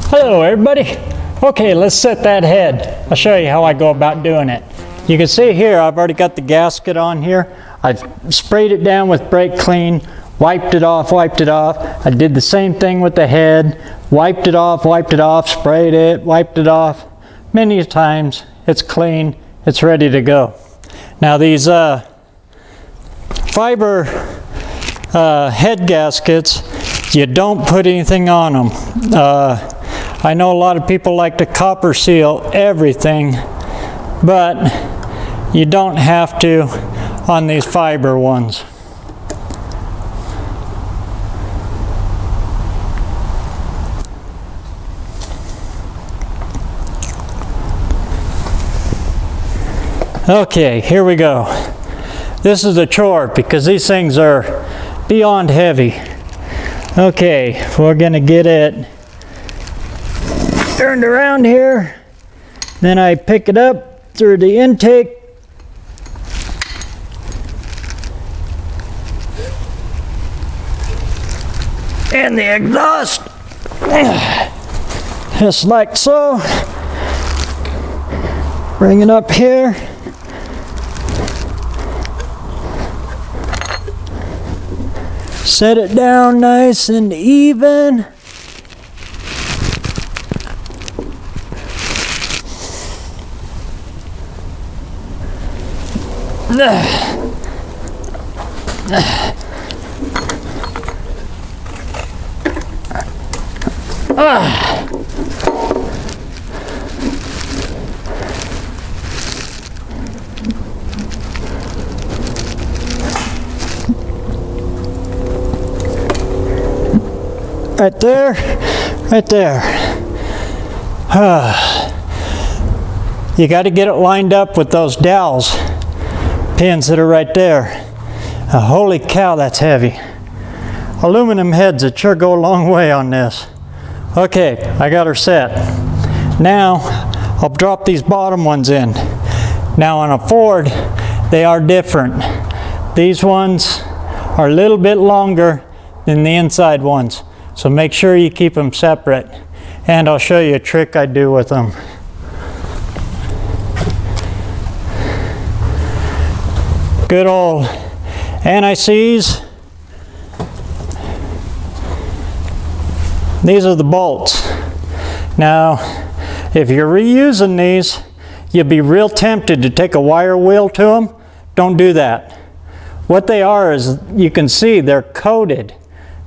Hello everybody. Okay, let's set that head. I'll show you how I go about doing it. You can see here I've already got the gasket on here. I've sprayed it down with brake clean, wiped it off. I did the same thing with the head, wiped it off, sprayed it, wiped it off. Many times. It's clean, it's ready to go. Now these fiber head gaskets, you don't put anything on them. I know a lot of people like to copper seal everything, but you don't have to on these fiber ones. Okay, here we go. This is a chore because these things are beyond heavy. Okay, we're gonna get it turned around here. Then I pick it up through the intake. And the exhaust. Just like so. Bring it up here. Set it down nice and even. Right there, right there. You got to get it lined up with those dowels pins that are right there. Holy cow, that's heavy. Aluminum heads that sure go a long way on this. Okay, I got her set. Now I'll drop these bottom ones in. Now on a Ford, they are different. These ones are a little bit longer than the inside ones. So make sure you keep them separate. And I'll show you a trick I do with them. Good old anti-seize. These are the bolts. Now, if you're reusing these, you'll be real tempted to take a wire wheel to them. Don't do that. What they are is, you can see they're coated.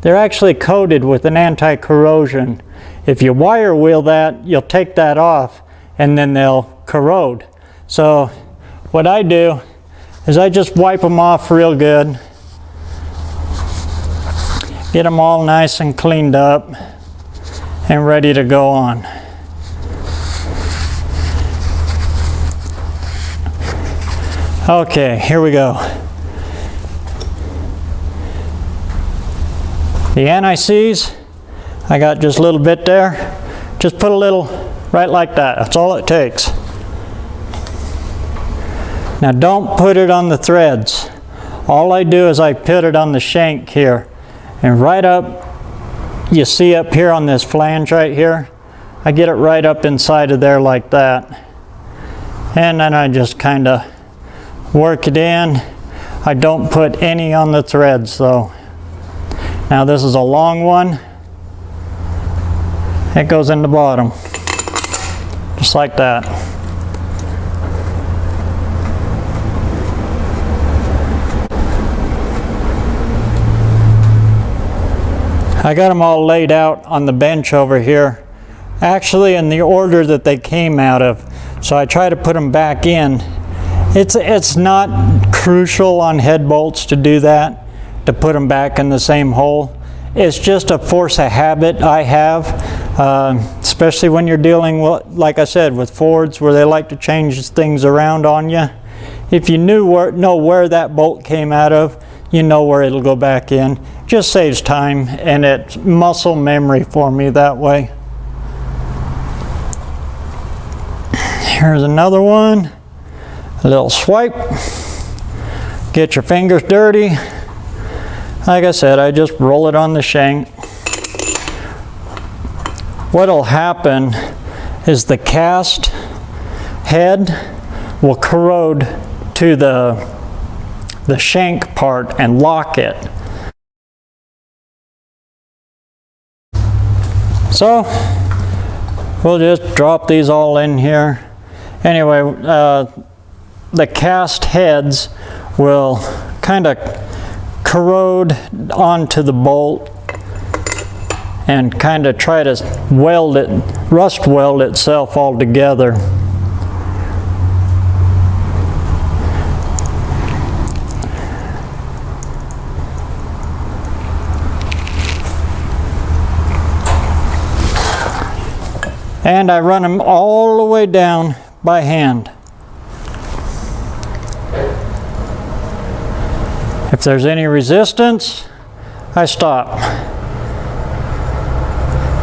They're actually coated with an anti-corrosion. If you wire wheel that, you'll take that off and then they'll corrode. So what I do is I just wipe them off real good. Get them all nice and cleaned up and ready to go on. Okay, here we go. The anti-seize, I got just a little bit there. Just put a little right like that. That's all it takes. Now don't put it on the threads. All I do is I put it on the shank here. And right up, you see up here on this flange right here, I get it right up inside of there like that. And then I just kind of work it in. I don't put any on the threads though. Now this is a long one. It goes in the bottom, just like that. I got them all laid out on the bench over here, actually in the order that they came out of. So I try to put them back in. It's not crucial on head bolts to do that, to put them back in the same hole. It's just a force of habit I have, especially when you're dealing with, like I said, with Fords where they like to change things around on you. If you know where that bolt came out of, you know where it'll go back in. Just saves time and it's muscle memory for me that way. Here's another one. A little swipe. Get your fingers dirty. Like I said, I just roll it on the shank. what'll happen is the cast head will corrode to the shank part and lock it. So we'll just drop these all in here. Anyway, the cast heads will kind of corrode onto the bolt and kind of try to weld it, rust weld itself all together. And I run them all the way down by hand. If there's any resistance, I stop.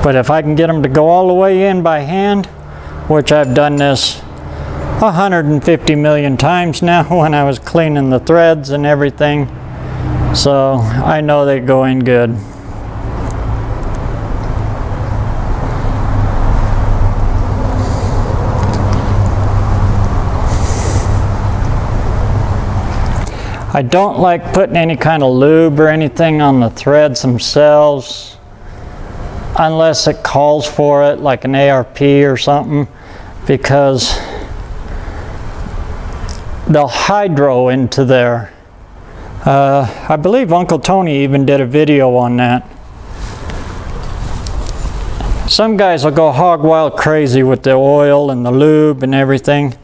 But if I can get them to go all the way in by hand, which I've done this 150 million times now when I was cleaning the threads and everything, so I know they go in good. I don't like putting any kind of lube or anything on the threads themselves unless it calls for it, like an ARP or something, because they'll hydro into there. I believe Uncle Tony even did a video on that. Some guys will go hog wild crazy with the oil and the lube and everything.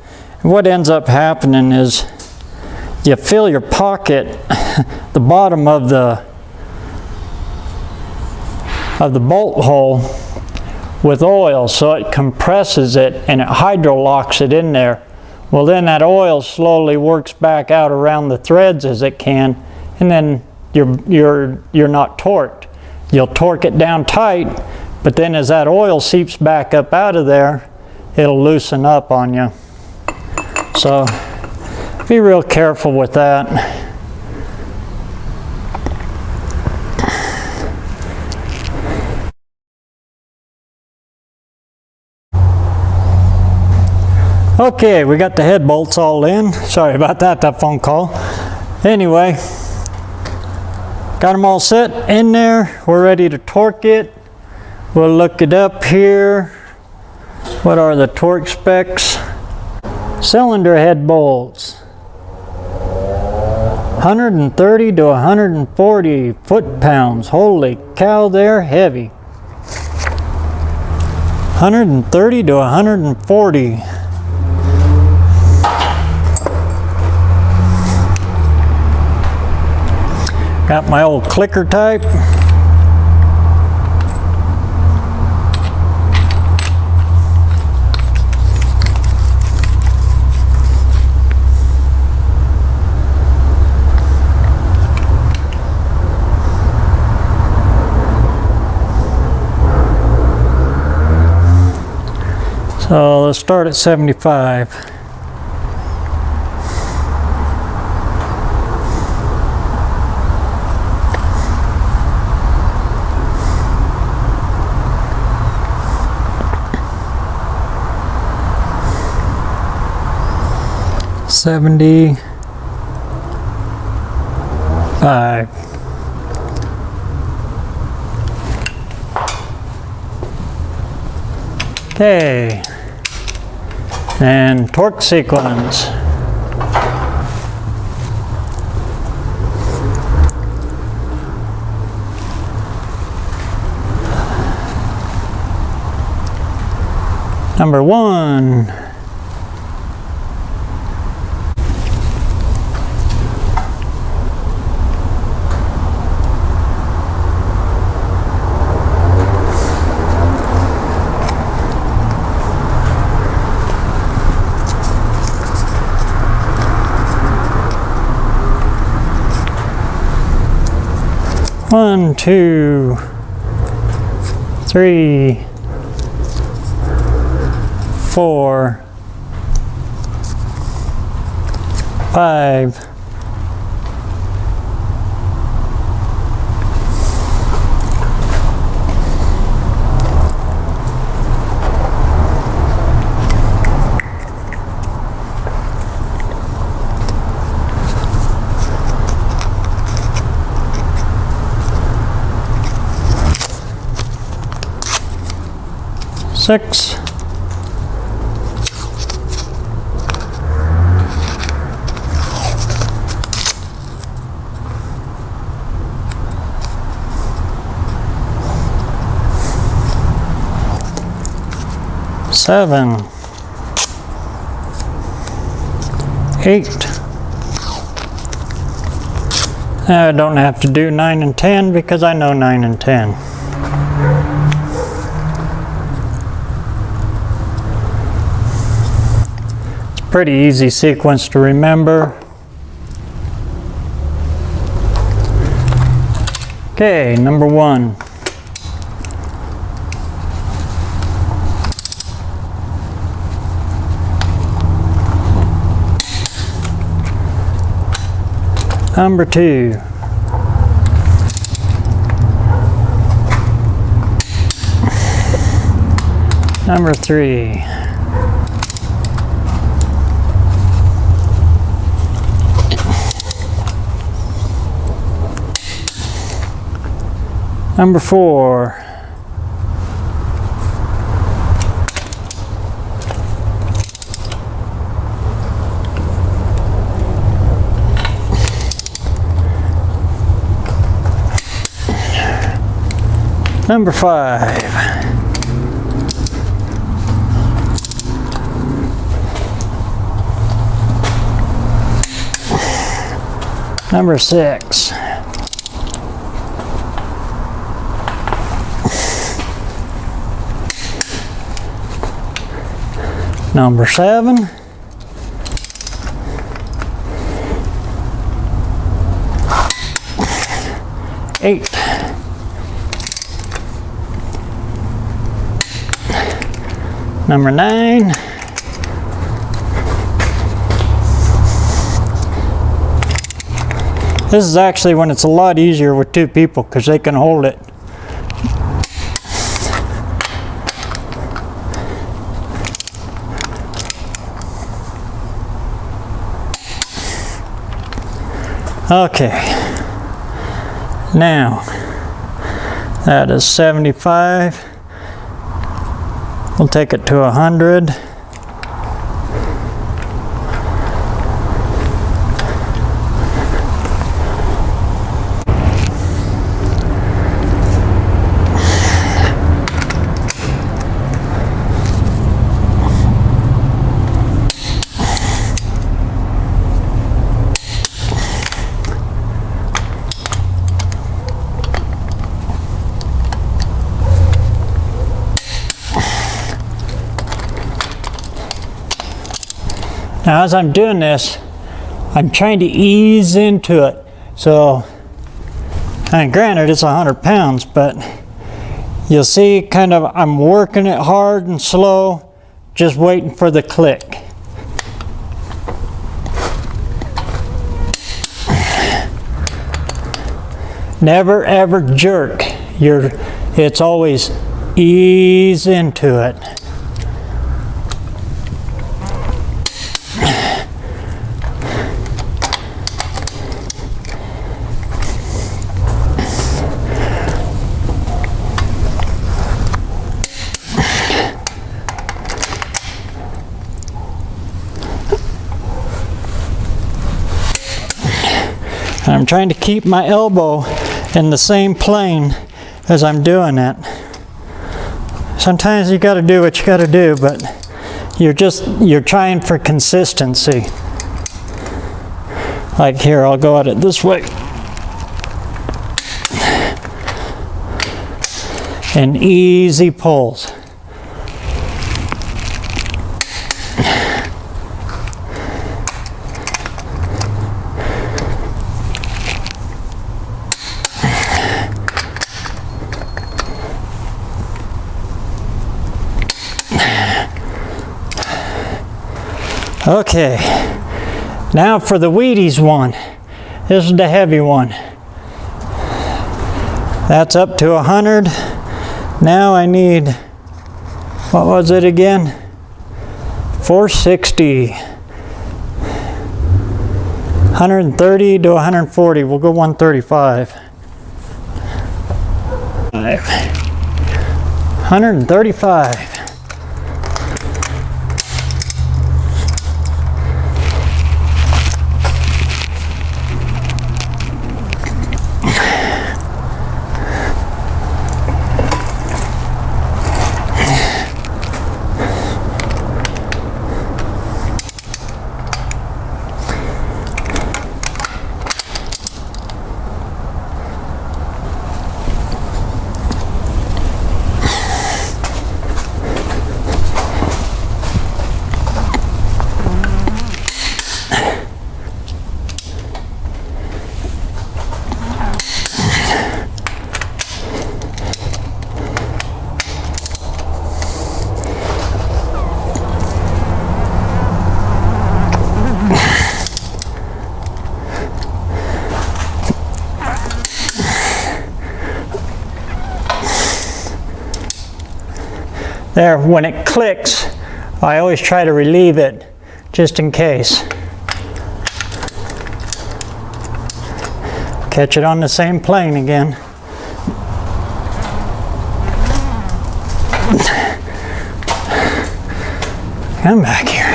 And what ends up happening is you fill your pocket, the bottom of the bolt hole with oil, so it compresses it and it hydrolocks it in there. Well, then that oil slowly works back out around the threads as it can, and then you're not torqued. You'll torque it down tight, but then as that oil seeps back up out of there, it'll loosen up on you. So be real careful with that. Okay, we got the head bolts all in. Sorry about that phone call. Anyway, got them all set in there. We're ready to torque it. We'll look it up here. What are the torque specs? Cylinder head bolts. 130 to 140 foot-pounds. Holy cow, they're heavy. 130 to 140. Got my old clicker type. So let's start at 75. $75. Okay, and torque sequence. Number 1. One, 2, 3, 4, 5, 6, 6, 7, 8. I don't have to do 9 and 10 because I know 9 and 10. It's a pretty easy sequence to remember. Okay, number 1. Number 2. Number 3. Number 4. Number 5. Number 6. Number 7. Eight. Number 9. This is actually when it's a lot easier with 2 people because they can hold it. Okay. Now, that is 75. We'll take it to 100. Now as I'm doing this, I'm trying to ease into it. So, and granted it's 100 pounds, but you'll see kind of I'm working it hard and slow, just waiting for the click. Never ever jerk. It's always ease into it. And I'm trying to keep my elbow in the same plane as I'm doing it. Sometimes you got to do what you got to do, but you're trying for consistency. Like here, I'll go at it this way. And easy pulls. Okay, now for the Wheaties one. This is the heavy one. That's up to 100. Now I need, what was it again? 460. 130 to 140. We'll go 135. 135. There, when it clicks, I always try to relieve it just in case. Catch it on the same plane again. Come back here.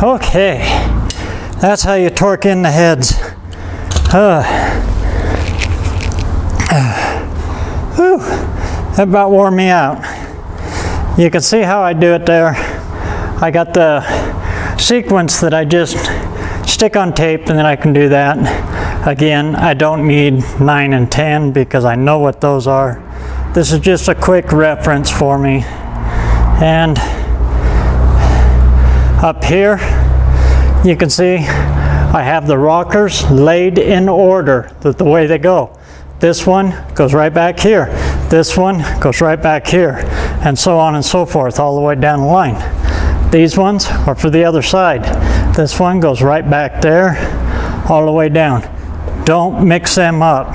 Okay, that's how you torque in the heads. Whew, that about wore me out. You can see how I do it there. I got the sequence that I just stick on tape, and then I can do that. Again, I don't need 9 and 10 because I know what those are. This is just a quick reference for me. And up here, you can see I have the rockers laid in order, the way they go. This one goes right back here. This one goes right back here, and so on and so forth, all the way down the line. These ones are for the other side. This one goes right back there, all the way down. Don't mix them up.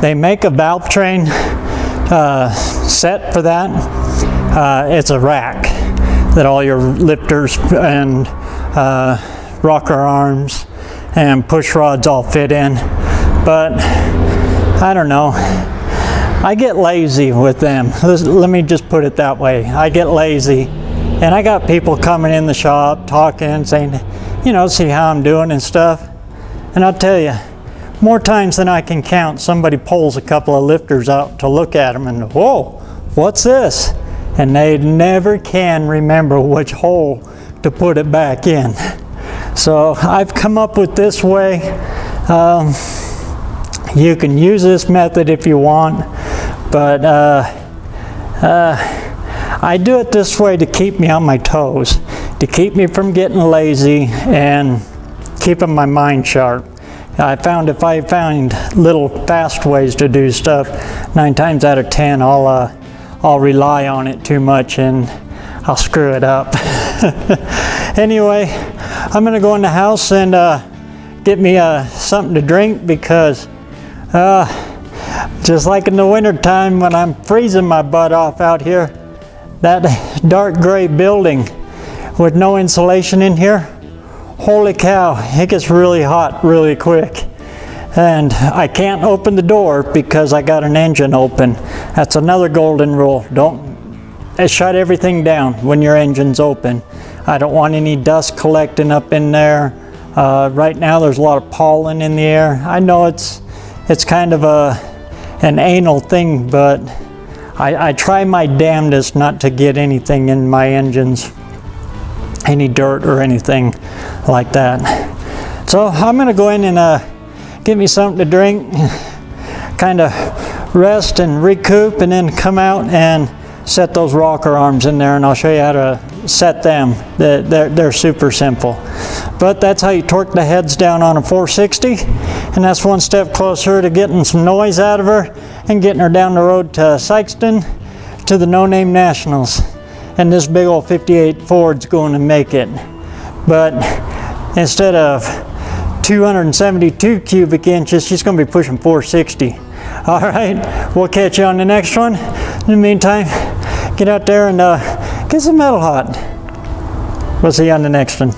They make a valve train set for that. It's a rack that all your lifters and rocker arms and push rods all fit in. But I don't know, I get lazy with them. Let me just put it that way. I get lazy, and I got people coming in the shop talking, saying, you know, see how I'm doing and stuff. And I'll tell you, more times than I can count, somebody pulls a couple of lifters out to look at them and, whoa, what's this? And they never can remember which hole to put it back in. So I've come up with this way. You can use this method if you want, but I do it this way to keep me on my toes, to keep me from getting lazy and keeping my mind sharp. I found if I find little fast ways to do stuff, 9 times out of 10 I'll rely on it too much and I'll screw it up. Anyway, I'm gonna go in the house and get me something to drink, because just like in the winter time when I'm freezing my butt off out here, that dark gray building with no insulation in here, holy cow, it gets really hot really quick. And I can't open the door because I got an engine open. That's another golden rule. Don't shut everything down when your engine's open. I don't want any dust collecting up in there. Right now there's a lot of pollen in the air. I know it's kind of an anal thing, but I try my damnedest not to get anything in my engines, any dirt or anything like that. So I'm gonna go in and get me something to drink, kind of rest and recoup, and then come out and set those rocker arms in there, and I'll show you how to set them. They're super simple. But that's how you torque the heads down on a 460, and that's one step closer to getting some noise out of her and getting her down the road to Sykeston to the No Name Nationals. And this big old 58 Ford's going to make it. But instead of 272 cubic inches, she's going to be pushing 460. All right, we'll catch you on the next one. In the meantime, get out there and get some metal hot. We'll see you on the next one.